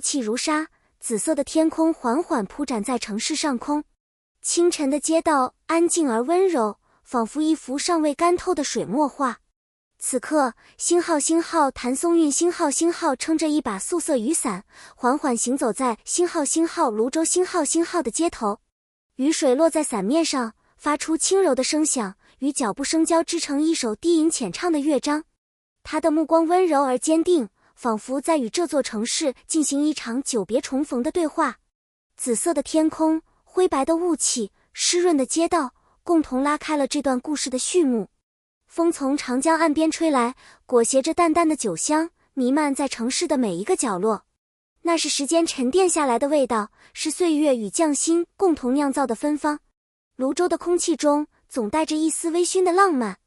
气如纱，紫色的天空缓缓铺展在城市上空。清晨的街道安静而温柔，仿佛一幅尚未干透的水墨画。此刻，星号谭松韵星号撑着一把素色雨伞，缓缓行走在星号泸州星号的街头。雨水落在伞面上，发出轻柔的声响，与脚步声交织成一首低吟浅唱的乐章。他的目光温柔而坚定，仿佛在与这座城市进行一场久别重逢的对话。紫色的天空，灰白的雾气，湿润的街道，共同拉开了这段故事的序幕。风从长江岸边吹来，裹挟着淡淡的酒香，弥漫在城市的每一个角落。那是时间沉淀下来的味道，是岁月与匠心共同酿造的芬芳。泸州的空气中总带着一丝微醺的浪漫，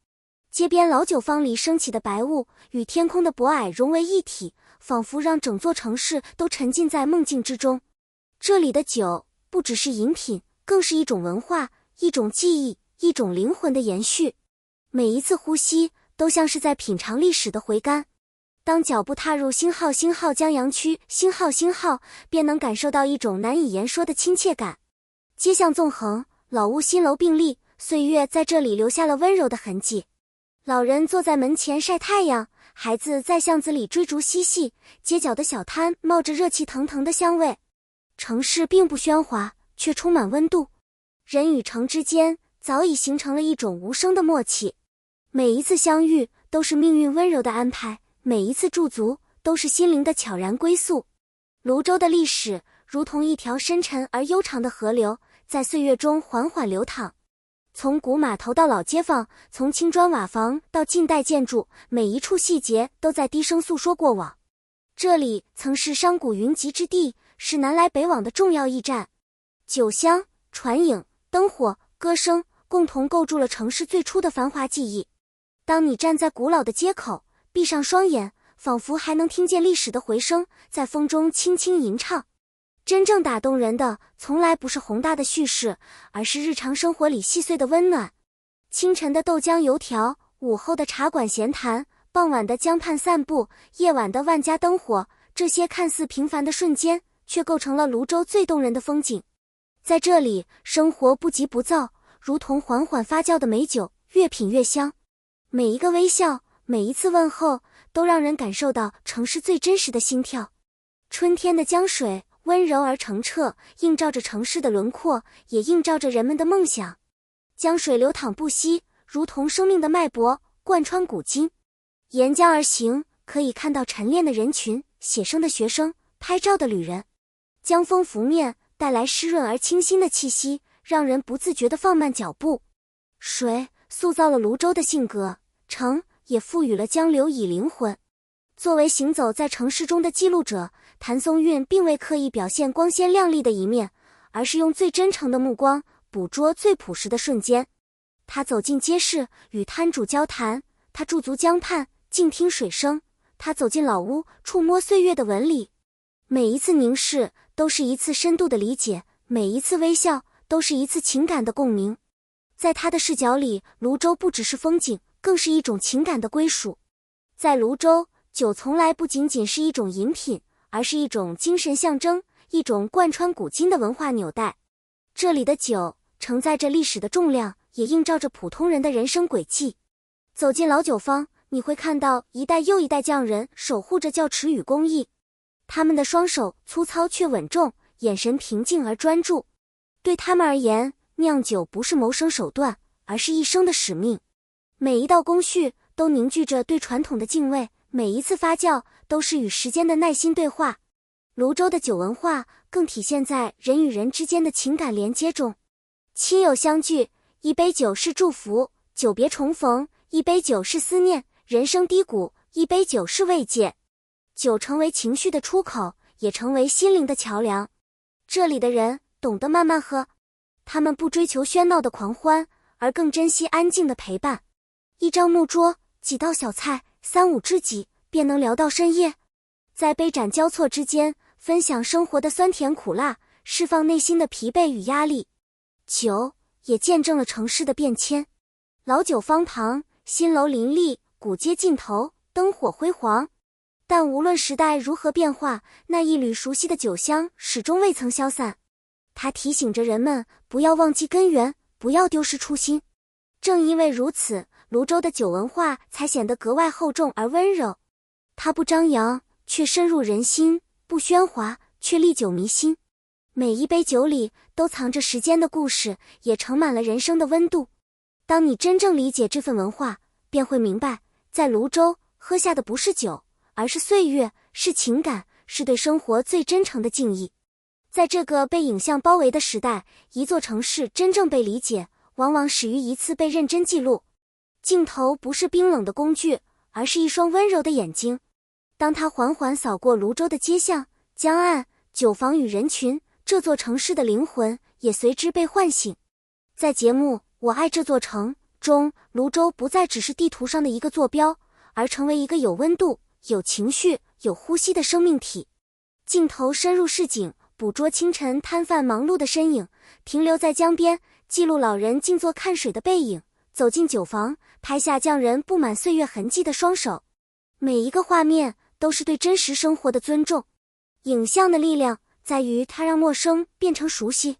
街边老酒坊里升起的白雾与天空的博蔼融为一体，仿佛让整座城市都沉浸在梦境之中。这里的酒不只是饮品，更是一种文化，一种记忆，一种灵魂的延续。每一次呼吸都像是在品尝历史的回甘。当脚步踏入星号江阳区星号，便能感受到一种难以言说的亲切感。街巷纵横，老屋新楼并立，岁月在这里留下了温柔的痕迹。老人坐在门前晒太阳，孩子在巷子里追逐嬉戏，街角的小摊冒着热气腾腾的香味。城市并不喧哗，却充满温度。人与城之间早已形成了一种无声的默契。每一次相遇都是命运温柔的安排，每一次驻足都是心灵的悄然归宿。泸州的历史如同一条深沉而悠长的河流，在岁月中缓缓流淌。从古码头到老街坊，从青砖瓦房到近代建筑，每一处细节都在低声诉说过往。这里曾是商贾云集之地，是南来北往的重要驿站。酒香、船影、灯火、歌声共同构筑了城市最初的繁华记忆。当你站在古老的街口，闭上双眼，仿佛还能听见历史的回声在风中轻轻吟唱。真正打动人的从来不是宏大的叙事，而是日常生活里细碎的温暖。清晨的豆浆油条，午后的茶馆闲谈，傍晚的江畔散步，夜晚的万家灯火，这些看似平凡的瞬间，却构成了泸州最动人的风景。在这里，生活不急不躁，如同缓缓发酵的美酒，越品越香。每一个微笑，每一次问候，都让人感受到城市最真实的心跳。春天的江水温柔而澄澈，映照着城市的轮廓，也映照着人们的梦想。江水流淌不息，如同生命的脉搏，贯穿古今。沿江而行，可以看到晨练的人群，写生的学生，拍照的旅人。江风拂面，带来湿润而清新的气息，让人不自觉地放慢脚步。水塑造了泸州的性格，城也赋予了江流以灵魂。作为行走在城市中的记录者，谭松韵并未刻意表现光鲜亮丽的一面，而是用最真诚的目光捕捉最朴实的瞬间。他走进街市，与摊主交谈；他驻足江畔，静听水声；他走进老屋，触摸岁月的纹理。每一次凝视都是一次深度的理解，每一次微笑都是一次情感的共鸣。在他的视角里，泸州不只是风景，更是一种情感的归属。在泸州，酒从来不仅仅是一种饮品，而是一种精神象征，一种贯穿古今的文化纽带。这里的酒承载着历史的重量，也映照着普通人的人生轨迹。走进老酒坊，你会看到一代又一代匠人守护着窖池与工艺，他们的双手粗糙却稳重，眼神平静而专注。对他们而言，酿酒不是谋生手段，而是一生的使命。每一道工序都凝聚着对传统的敬畏，每一次发酵都是与时间的耐心对话。泸州的酒文化更体现在人与人之间的情感连接中。亲友相聚，一杯酒是祝福；久别重逢，一杯酒是思念；人生低谷，一杯酒是慰藉。酒成为情绪的出口，也成为心灵的桥梁。这里的人懂得慢慢喝，他们不追求喧闹的狂欢，而更珍惜安静的陪伴。一张木桌，几道小菜，三五知己，便能聊到深夜。在杯盏交错之间，分享生活的酸甜苦辣，释放内心的疲惫与压力。酒也见证了城市的变迁。老酒坊旁，新楼林立，古街尽头，灯火辉煌。但无论时代如何变化，那一缕熟悉的酒香始终未曾消散。它提醒着人们不要忘记根源，不要丢失初心。正因为如此，泸州的酒文化才显得格外厚重而温柔。它不张扬，却深入人心；不喧哗，却历久弥新。每一杯酒里都藏着时间的故事，也盛满了人生的温度。当你真正理解这份文化，便会明白，在泸州喝下的不是酒，而是岁月，是情感，是对生活最真诚的敬意。在这个被影像包围的时代，一座城市真正被理解，往往始于一次被认真记录。镜头不是冰冷的工具，而是一双温柔的眼睛。当它缓缓扫过泸州的街巷、江岸、酒坊与人群，这座城市的灵魂也随之被唤醒。在节目《我爱这座城》中，泸州不再只是地图上的一个坐标，而成为一个有温度、有情绪、有呼吸的生命体。镜头深入市井，捕捉清晨摊贩忙碌的身影，停留在江边，记录老人静坐看水的背影，走进酒坊，拍下匠人布满岁月痕迹的双手。每一个画面都是对真实生活的尊重。影像的力量在于它让陌生变成熟悉，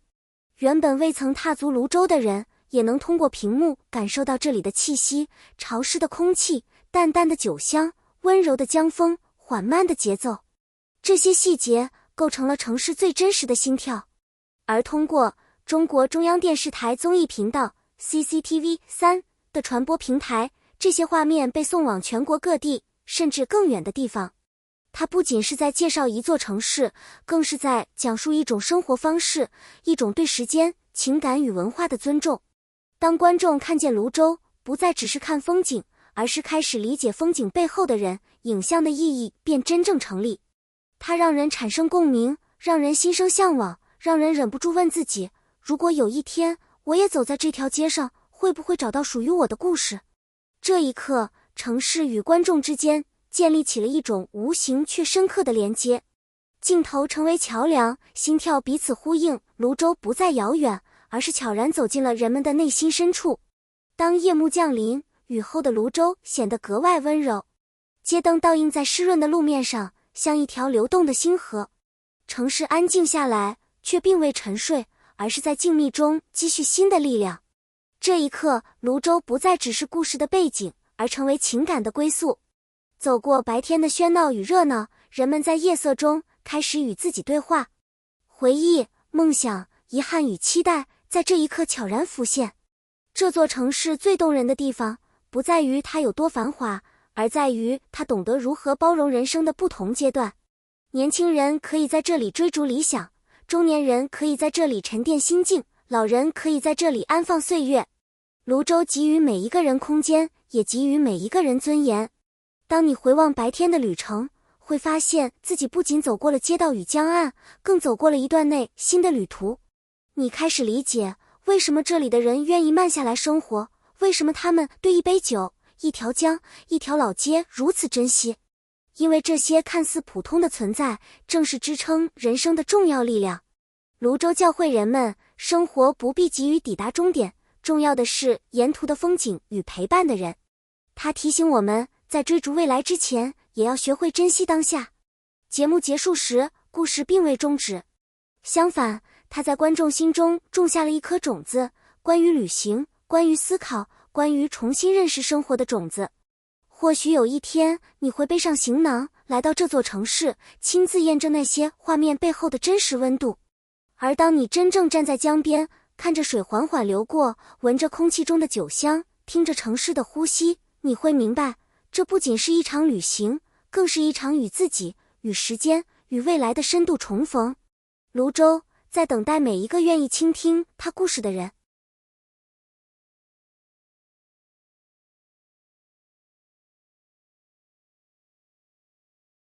原本未曾踏足泸州的人，也能通过屏幕感受到这里的气息，潮湿的空气，淡淡的酒香，温柔的江风，缓慢的节奏。这些细节构成了城市最真实的心跳。而通过中国中央电视台综艺频道 CCTV3 的传播平台，这些画面被送往全国各地，甚至更远的地方。它不仅是在介绍一座城市，更是在讲述一种生活方式，一种对时间、情感与文化的尊重。当观众看见泸州，不再只是看风景，而是开始理解风景背后的人，影像的意义便真正成立。它让人产生共鸣，让人心生向往，让人忍不住问自己，如果有一天我也走在这条街上，会不会找到属于我的故事？这一刻，城市与观众之间建立起了一种无形却深刻的连接。镜头成为桥梁，心跳彼此呼应，泸州不再遥远，而是悄然走进了人们的内心深处。当夜幕降临，雨后的泸州显得格外温柔，街灯倒映在湿润的路面上，像一条流动的星河。城市安静下来，却并未沉睡，而是在静谧中积蓄新的力量。这一刻，泸州不再只是故事的背景，而成为情感的归宿。走过白天的喧闹与热闹，人们在夜色中开始与自己对话。回忆、梦想、遗憾与期待在这一刻悄然浮现。这座城市最动人的地方，不在于它有多繁华，而在于它懂得如何包容人生的不同阶段。年轻人可以在这里追逐理想，中年人可以在这里沉淀心境，老人可以在这里安放岁月。泸州给予每一个人空间，也给予每一个人尊严。当你回望白天的旅程，会发现自己不仅走过了街道与江岸，更走过了一段内心的旅途。你开始理解，为什么这里的人愿意慢下来生活，为什么他们对一杯酒、一条江、一条老街如此珍惜。因为这些看似普通的存在，正是支撑人生的重要力量。泸州教会人们，生活不必急于抵达终点，重要的是沿途的风景与陪伴的人。它提醒我们，在追逐未来之前，也要学会珍惜当下。节目结束时，故事并未终止，相反，它在观众心中种下了一颗种子，关于旅行，关于思考，关于重新认识生活的种子。或许有一天，你会背上行囊，来到这座城市，亲自验证那些画面背后的真实温度。而当你真正站在江边，看着水缓缓流过，闻着空气中的酒香，听着城市的呼吸，你会明白，这不仅是一场旅行，更是一场与自己、与时间、与未来的深度重逢。泸州在等待每一个愿意倾听它故事的人。